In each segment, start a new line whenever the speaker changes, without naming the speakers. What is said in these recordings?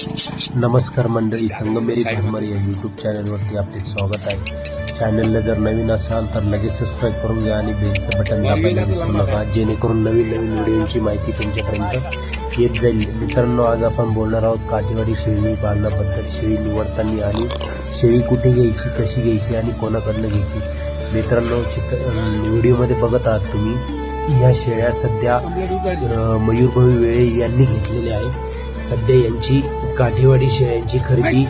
नमस्कार मंडळी, संगमेरी फार्मर या यूट्यूब चॅनलवरती आपले स्वागत आहे। चॅनलला जर नवीन असाल तर लगेच सबस्क्राईब करून घ्या आणि बेलचं बटन दाबायला विसरू नका, जेणेकरून नवीन नवीन व्हिडिओची माहिती तुमच्यापर्यंत येत जाईल। मित्रांनो, आज आपण बोलणार आहोत काठेवाडी शेळी पालनाबद्दल, शेळी निवडताना आणि शेळी कुठे घ्यायची, कशी घ्यायची आणि कोणाकडनं घ्यायची। मित्रांनो, व्हिडिओमध्ये बघत आहात तुम्ही, या शेळ्या सध्या मयूरभाऊ वेळे यांनी घेतलेल्या आहे। सध्या यांची काठेवाडी शेळ्यांची खरेदी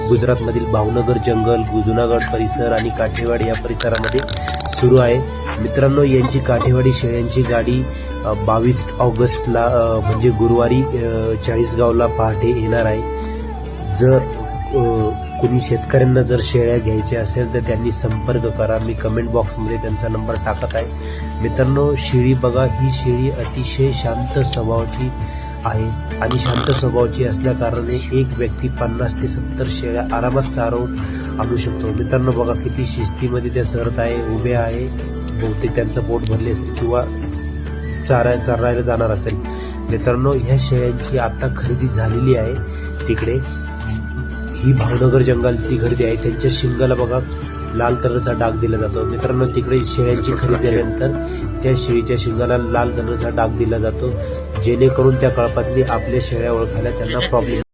गुजरातमधील भावनगर जंगल, जुनागड परिसर आणि काठेवाडी या परिसरामध्ये सुरू आहे। मित्रांनो, यांची काठेवाडी शेळ्यांची गाडी 22 ऑगस्टला म्हणजे गुरुवारी चाळीसगावला पहाटे येणार आहे। जर कोणी शेतकऱ्यांना जर शेळ्या घ्यायच्या असेल तर त्यांनी संपर्क करा, मी कमेंट बॉक्समध्ये त्यांचा नंबर टाकत आहे। मित्रांनो, शेळी बघा, ही शेळी अतिशय शांत स्वभावाची आहे आणि शांत स्वभावाची असल्या कारणाने एक व्यक्ती 50 ते 70 शेळ्या आरामात चारवून आणू शकतो। मित्रांनो बघा, किती शिस्तीमध्ये त्या चरत आहे, उभ्या आहे, बहुतेक त्यांचं पोट भरले असेल किंवा चरायला जाणार असेल। मित्रांनो, ह्या शेळ्यांची आता खरेदी झालेली आहे तिकडे, ही भावनगर जंगलची खरेदी आहे। त्यांच्या शिंगाला बघा लाल कलरचा डाग दिला जातो। मित्रांनो, तिकडे शेळ्यांची खरेदी झाल्यानंतर त्या शेळीच्या शिंगाला लाल कलरचा डाग दिला जातो, जेणेकरून त्या कळपातली आपल्या शेळ्या ओळखायला त्यांना प्रॉब्लेम